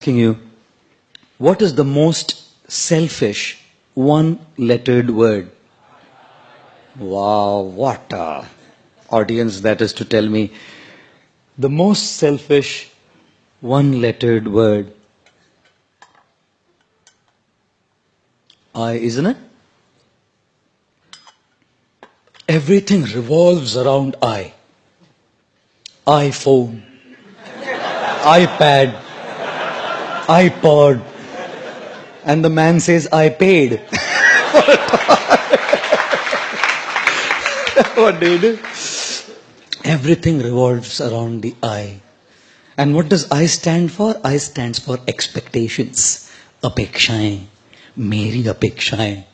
Asking you, what is the most selfish one-lettered word? Wow, what a audience that is to tell me. The most selfish one-lettered word. I, isn't it? Everything revolves around I. iPhone, iPad, iPod, and the man says, I paid. What do you do? Everything revolves around the I. And what does I stand for? I stands for expectations. Apekshaएं, मेरी अपेक्षाएं,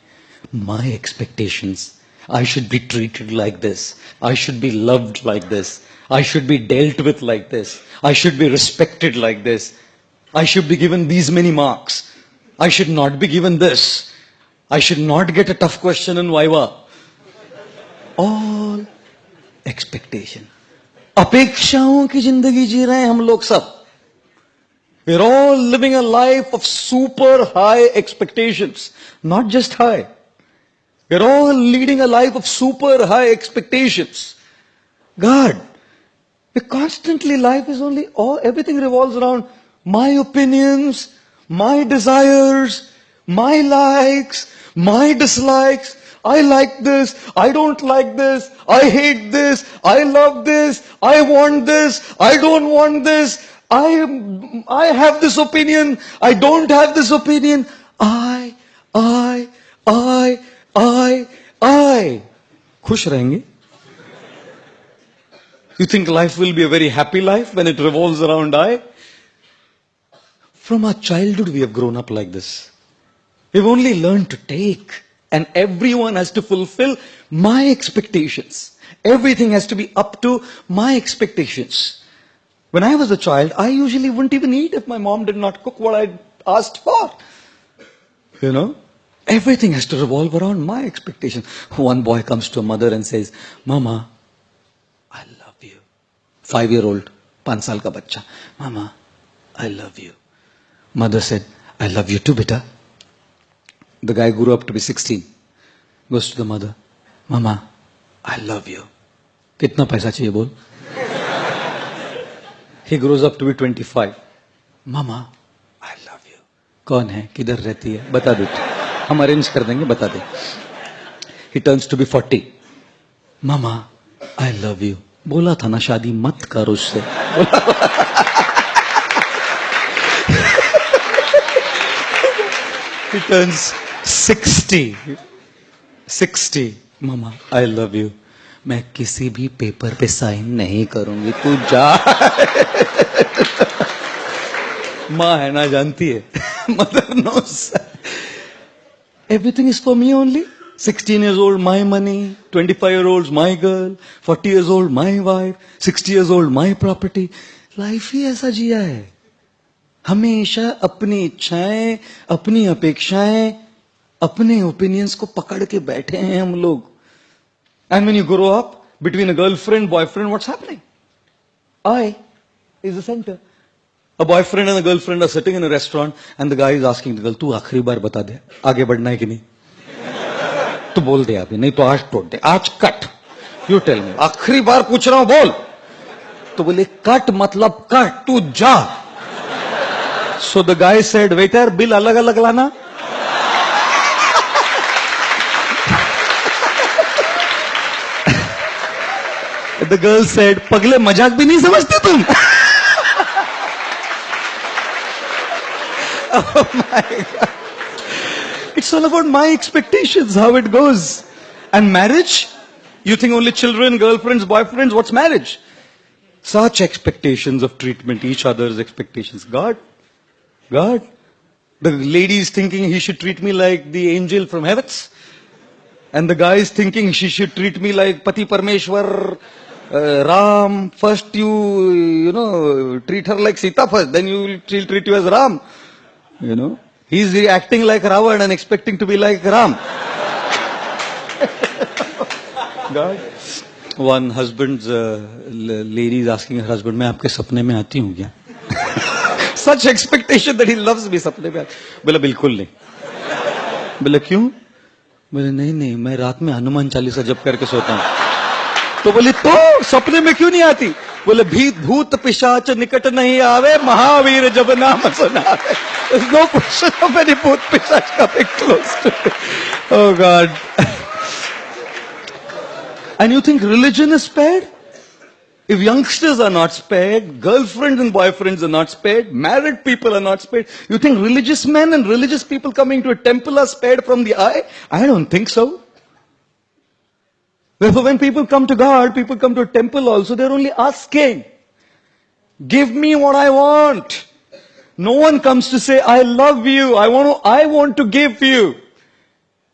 my expectations. I should be treated like this. I should be loved like this. I should be dealt with like this. I should be respected like this. I should be given these many marks. I should not be given this. I should not get a tough question in Viva. All expectation. अपेक्षाओं की जिंदगी जी रहे हैं हम लोग सब. We're all living a life of super high expectations. Not just high. We're all leading a life of super high expectations. God, constantly life is only, everything revolves around my opinions, my desires, my likes, my dislikes. I like this, I don't like this, I hate this, I love this, I want this, I don't want this, I have this opinion, I don't have this opinion. I. खुश रहेंगे? You think life will be a very happy life when it revolves around I? From our childhood we have grown up like this. We've only learned to take, and everyone has to fulfill my expectations. Everything has to be up to my expectations. When I was a child, I usually wouldn't even eat if my mom did not cook what I asked for. You know? Everything has to revolve around my expectations. One boy comes to a mother and says, Mama, I love you. 5-year-old, 5 साल का बच्चा. Mama, I love you. Mother said, I love you too, beta. The guy grew up to be 16. Goes to the mother, Mama, I love you. कितना पैसा चाहिए बोल? He grows up to be 25. Mama, I love you. कौन है? किधर रहती है? बता दो. हम अरेंज कर देंगे, बता दे. He turns to be 40. Mama, I love you. बोला था ना शादी मत कर उससे. He turns 60. Mama, I love you. मैं किसी भी पेपर पे साइन नहीं करूंगी, तू जा. माँ है ना, जानती है. Mother knows. Everything is for me only. 16 years old, my money. 25-year-olds, my girl. 40 years old, my wife. 60 years old, my property. Life ही ऐसा जिया है. हमेशा अपनी इच्छाएं, अपनी अपेक्षाएं, अपने ओपिनियंस को पकड़ के बैठे हैं हम लोग. And when you grow up, between a girlfriend, boyfriend, what's happening? I is the center. A boyfriend and a girlfriend are sitting in a restaurant and the guy is asking the girl, तू आखिरी बार बता दे, आगे बढ़ना है कि नहीं? तू बोल दे अभी, नहीं तो आज तोड़ दे, आज कट. You tell me, आखिरी बार पूछ रहा हूं, बोल. तो बोले कट मतलब कट, तू जा. So the guy said, waiter, bill अलग अलग लाना. The girl said, पगले मजाक भी नहीं समझते तुम? Oh my God. It's all about my expectations, how it goes. And marriage? You think only children, girlfriends, boyfriends, what's marriage? Such expectations of treatment, each other's expectations. God. The lady is thinking he should treat me like the angel from heavens. And the guy is thinking she should treat me like Pati Parmeshwar, Ram. First you treat her like Sita first, then she'll treat you as Ram. You know, he's acting like Ravan and expecting to be like Ram. God. One husband's lady is asking her husband, मैं आपके सपने में आती हूँ क्या? such expectation that he loves me. सपने में बोला बिल्कुल नहीं. बोले क्यों? बोले नहीं नहीं मैं रात में हनुमान चालीसा जप करके सोता हूं. तो बोले तो सपने में क्यों नहीं आती? बोले भूत पिशाच निकट नहीं आवे, महावीर जब नाम सुनावे. There's no question of any bhoot pichach coming close to me. Oh God. And you think religion is spared? If youngsters are not spared, girlfriends and boyfriends are not spared, married people are not spared, you think religious men and religious people coming to a temple are spared from the eye? I don't think so. Therefore, when people come to God, people come to a temple also, they're only asking, give me what I want. No one comes to say, I love you, I want to give you.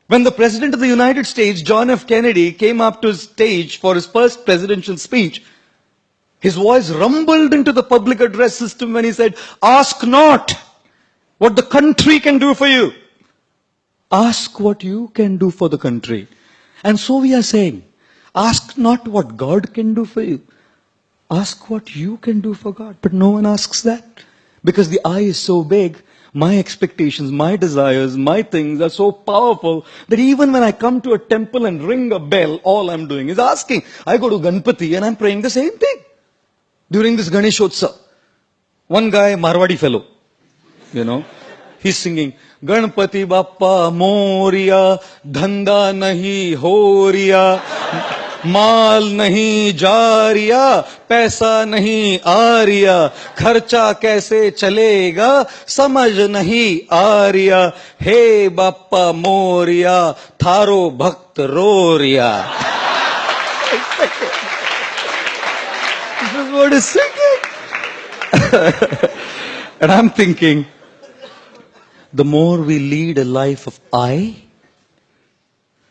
When the President of the United States, John F. Kennedy, came up to his stage for his first presidential speech, his voice rumbled into the public address system when he said, ask not what the country can do for you. Ask what you can do for the country. And so we are saying, ask not what God can do for you. Ask what you can do for God. But no one asks that. Because the eye is so big, my expectations, my desires, my things are so powerful that even when I come to a temple and ring a bell, all I'm doing is asking. I go to Ganpati and I'm praying the same thing. During this Ganeshotsav, one guy, Marwadi fellow, he's singing, Ganpati Bappa Moria, Dhanda Nahi Horiya, माल नहीं जा रिया, पैसा नहीं आ रिया, खर्चा कैसे चलेगा समझ नहीं आ रिया, हे बाप्पा मोरिया थारो भक्त रो रिया. This is what is singing. And I'm thinking, the more we lead a life of I,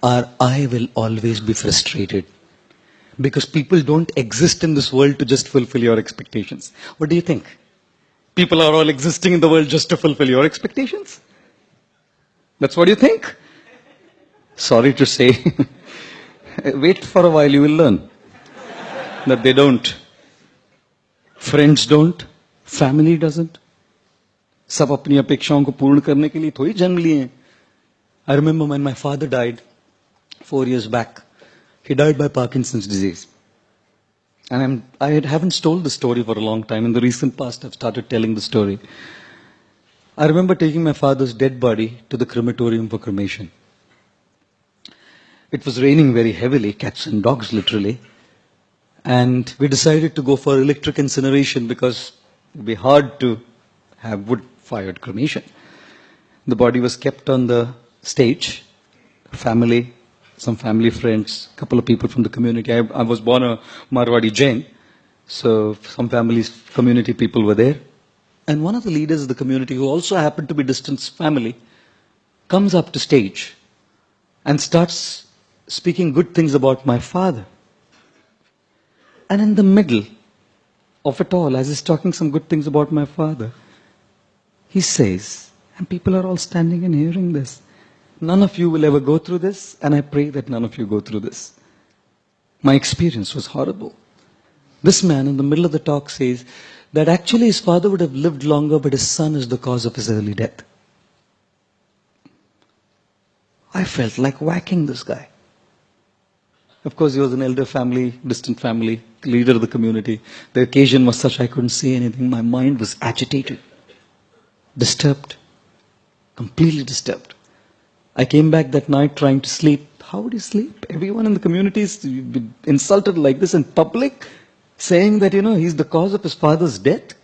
our I will always be frustrated. Because people don't exist in this world to just fulfill your expectations. What do you think? People are all existing in the world just to fulfill your expectations? That's what you think? Sorry to say. Wait for a while, you will learn that they don't. Friends don't. Family doesn't. सब अपनी अपेक्षाओं को पूर्ण करने के लिए थोड़ी जन्म लिए हैं. I remember when my father died 4 years back. He died by Parkinson's disease. And I haven't told the story for a long time. In the recent past, I've started telling the story. I remember taking my father's dead body to the crematorium for cremation. It was raining very heavily, cats and dogs literally. And we decided to go for electric incineration because it would be hard to have wood-fired cremation. The body was kept on the stage. Family, some family friends, a couple of people from the community. I was born a Marwadi Jain, so some families, community people were there. And one of the leaders of the community, who also happened to be distant family, comes up to stage and starts speaking good things about my father. And in the middle of it all, as he's talking some good things about my father, he says, and people are all standing and hearing this, none of you will ever go through this, and I pray that none of you go through this. My experience was horrible. This man in the middle of the talk says that actually his father would have lived longer, but his son is the cause of his early death. I felt like whacking this guy. Of course, he was an elder family, distant family, leader of the community. The occasion was such I couldn't say anything. My mind was agitated, disturbed, completely disturbed. I came back that night trying to sleep. How would you sleep? Everyone in the community is insulted like this in public, saying that, he's the cause of his father's death.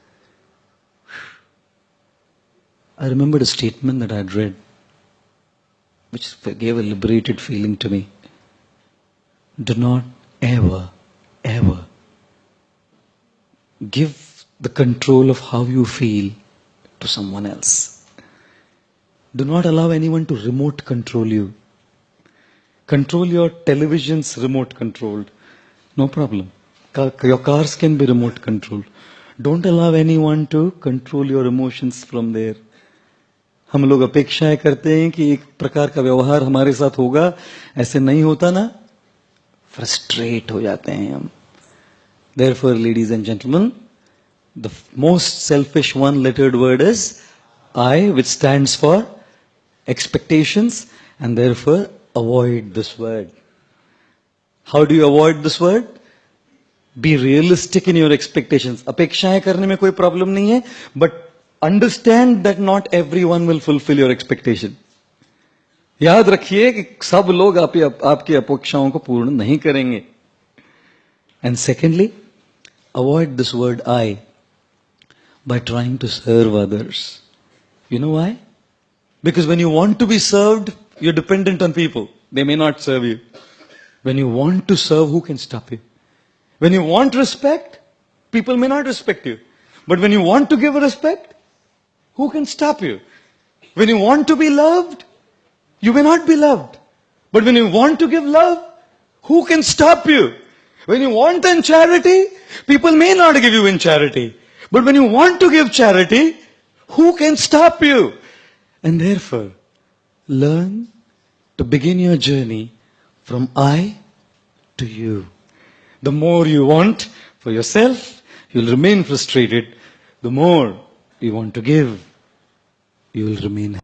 I remembered a statement that I had read, which gave a liberated feeling to me. Do not ever, ever give the control of how you feel to someone else. Do not allow anyone to remote control you. Control your television's remote controlled. No problem. Your cars can be remote controlled. Don't allow anyone to control your emotions from there. हम लोग अपेक्षाएं करते हैं कि एक प्रकार का व्यवहार हमारे साथ होगा, ऐसे नहीं होता ना, फ्रस्ट्रेट हो जाते हैं हम. Therefore, ladies and gentlemen, The most selfish one-lettered word is I, which stands for expectations, and therefore avoid this word. How do you avoid this word? Be realistic in your expectations. अपेक्षाएं करने में कोई problem नहीं है, but understand that not everyone will fulfill your expectation. याद रखिए कि सब लोग आपकी अपेक्षाओं को पूर्ण नहीं करेंगे. And secondly, avoid this word I by trying to serve others. You know why? Because when you want to be served, you're dependent on people. They may not serve you. When you want to serve, who can stop you? When you want respect, people may not respect you. But when you want to give respect, who can stop you? When you want to be loved, you may not be loved. But when you want to give love, who can stop you? When you want in charity, people may not give you in charity. But when you want to give charity, who can stop you? And therefore, learn to begin your journey from I to you. The more you want for yourself, you'll remain frustrated. The more you want to give, you will remain